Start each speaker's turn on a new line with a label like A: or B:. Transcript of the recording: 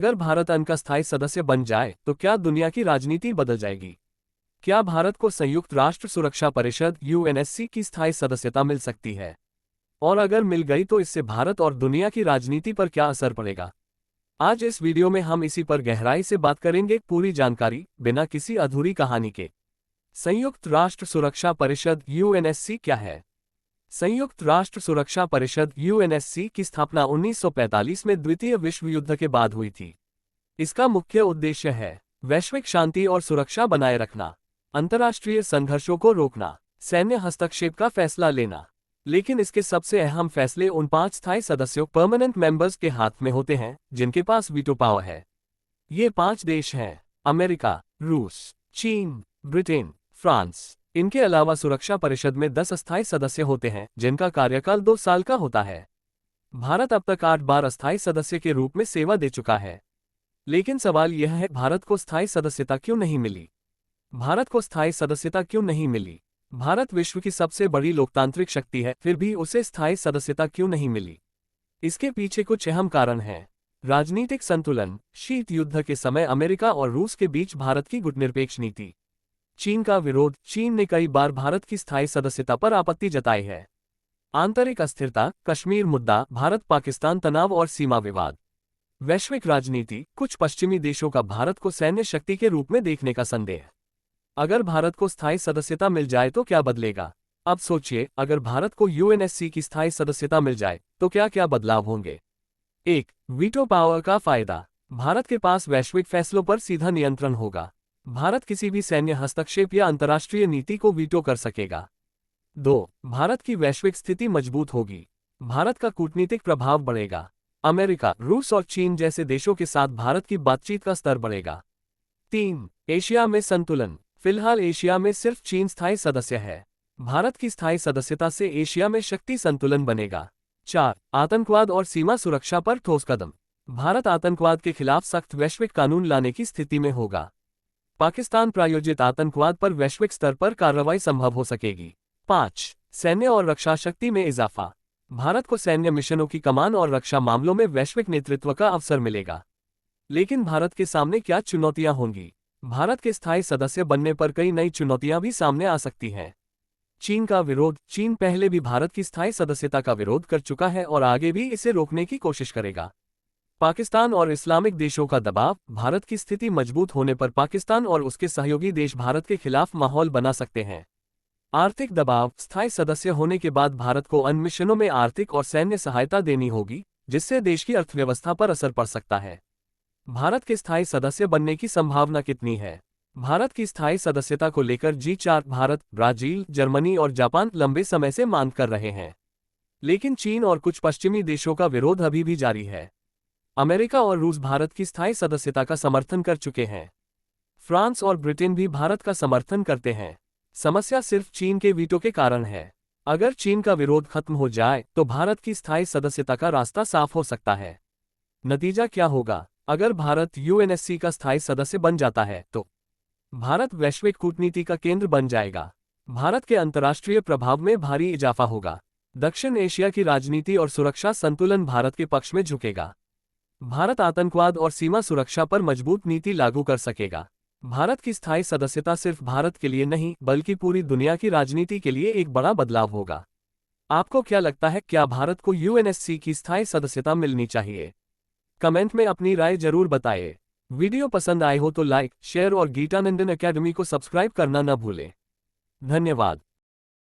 A: अगर भारत UN का स्थायी सदस्य बन जाए तो क्या दुनिया की राजनीति बदल जाएगी? क्या भारत को संयुक्त राष्ट्र सुरक्षा परिषद UNSC की स्थायी सदस्यता मिल सकती है? और अगर मिल गई तो इससे भारत और दुनिया की राजनीति पर क्या असर पड़ेगा? आज इस वीडियो में हम इसी पर गहराई से बात करेंगे, पूरी जानकारी बिना किसी अधूरी कहानी के। संयुक्त राष्ट्र सुरक्षा परिषद UNSC क्या है? संयुक्त राष्ट्र सुरक्षा परिषद UNSC की स्थापना 1945 में द्वितीय विश्व युद्ध के बाद हुई थी। इसका मुख्य उद्देश्य है वैश्विक शांति और सुरक्षा बनाए रखना, अंतर्राष्ट्रीय संघर्षों को रोकना, सैन्य हस्तक्षेप का फैसला लेना। लेकिन इसके सबसे अहम फैसले उन 5 स्थायी सदस्यों परमानेंट मेंबर्स के हाथ में होते हैं जिनके पास वीटो पावर है। ये 5 देश हैं: अमेरिका, रूस, चीन, ब्रिटेन, फ्रांस। इनके अलावा सुरक्षा परिषद में 10 अस्थायी सदस्य होते हैं जिनका कार्यकाल 2 साल का होता है। भारत अब तक 8 बार अस्थायी सदस्य के रूप में सेवा दे चुका है। लेकिन सवाल यह है, भारत को स्थायी सदस्यता क्यों नहीं मिली? भारत को स्थायी सदस्यता क्यों नहीं मिली? भारत विश्व की सबसे बड़ी लोकतांत्रिक शक्ति है, फिर भी उसे स्थायी सदस्यता क्यों नहीं मिली? इसके पीछे कुछ अहम कारण हैं। राजनीतिक संतुलन। शीत युद्ध के समय अमेरिका और रूस के बीच भारत की गुटनिरपेक्ष नीति। चीन का विरोध। चीन ने कई बार भारत की स्थायी सदस्यता पर आपत्ति जताई है। आंतरिक अस्थिरता। कश्मीर मुद्दा, भारत पाकिस्तान तनाव और सीमा विवाद। वैश्विक राजनीति। कुछ पश्चिमी देशों का भारत को सैन्य शक्ति के रूप में देखने का संदेह। अगर भारत को स्थायी सदस्यता मिल जाए तो क्या बदलेगा? अब सोचिए, अगर भारत को UNSC की स्थायी सदस्यता मिल जाए तो क्या क्या बदलाव होंगे? 1. वीटो पावर का फायदा। भारत के पास वैश्विक फैसलों पर सीधा नियंत्रण होगा। भारत किसी भी सैन्य हस्तक्षेप या अंतर्राष्ट्रीय नीति को वीटो कर सकेगा। 2. भारत की वैश्विक स्थिति मजबूत होगी। भारत का कूटनीतिक प्रभाव बढ़ेगा। अमेरिका, रूस और चीन जैसे देशों के साथ भारत की बातचीत का स्तर बढ़ेगा। 3. एशिया में संतुलन। फिलहाल एशिया में सिर्फ चीन स्थायी सदस्य है। भारत की स्थायी सदस्यता से एशिया में शक्ति संतुलन बनेगा। 4. आतंकवाद और सीमा सुरक्षा पर ठोस कदम। भारत आतंकवाद के खिलाफ सख्त वैश्विक कानून लाने की स्थिति में होगा। पाकिस्तान प्रायोजित आतंकवाद पर वैश्विक स्तर पर कार्रवाई संभव हो सकेगी। 5. सैन्य और रक्षा शक्ति में इजाफा। भारत को सैन्य मिशनों की कमान और रक्षा मामलों में वैश्विक नेतृत्व का अवसर मिलेगा। लेकिन भारत के सामने क्या चुनौतियां होंगी? भारत के स्थायी सदस्य बनने पर कई नई चुनौतियां भी सामने आ सकती हैं। चीन का विरोध। चीन पहले भी भारत की स्थायी सदस्यता का विरोध कर चुका है और आगे भी इसे रोकने की कोशिश करेगा। पाकिस्तान और इस्लामिक देशों का दबाव। भारत की स्थिति मजबूत होने पर पाकिस्तान और उसके सहयोगी देश भारत के खिलाफ माहौल बना सकते हैं। आर्थिक दबाव। स्थायी सदस्य होने के बाद भारत को अन्य मिशनों में आर्थिक और सैन्य सहायता देनी होगी, जिससे देश की अर्थव्यवस्था पर असर पड़ सकता है। भारत के स्थायी सदस्य बनने की संभावना कितनी है? भारत की स्थायी सदस्यता को लेकर G4 भारत, ब्राजील, जर्मनी और जापान लंबे समय से मांग कर रहे हैं। लेकिन चीन और कुछ पश्चिमी देशों का विरोध अभी भी जारी है। अमेरिका और रूस भारत की स्थायी सदस्यता का समर्थन कर चुके हैं। फ्रांस और ब्रिटेन भी भारत का समर्थन करते हैं। समस्या सिर्फ चीन के वीटो के कारण है। अगर चीन का विरोध खत्म हो जाए तो भारत की स्थायी सदस्यता का रास्ता साफ हो सकता है। नतीजा क्या होगा? अगर भारत UNSC का स्थायी सदस्य बन जाता है तो भारत वैश्विक कूटनीति का केंद्र बन जाएगा। भारत के अंतर्राष्ट्रीय प्रभाव में भारी इजाफा होगा। दक्षिण एशिया की राजनीति और सुरक्षा संतुलन भारत के पक्ष में झुकेगा। भारत आतंकवाद और सीमा सुरक्षा पर मजबूत नीति लागू कर सकेगा। भारत की स्थायी सदस्यता सिर्फ भारत के लिए नहीं बल्कि पूरी दुनिया की राजनीति के लिए एक बड़ा बदलाव होगा। आपको क्या लगता है, क्या भारत को UNSC की स्थायी सदस्यता मिलनी चाहिए? कमेंट में अपनी राय जरूर बताएं। वीडियो पसंद आए हो तो लाइक, शेयर और गीतानंदन अकेडमी को सब्सक्राइब करना न भूलें। धन्यवाद।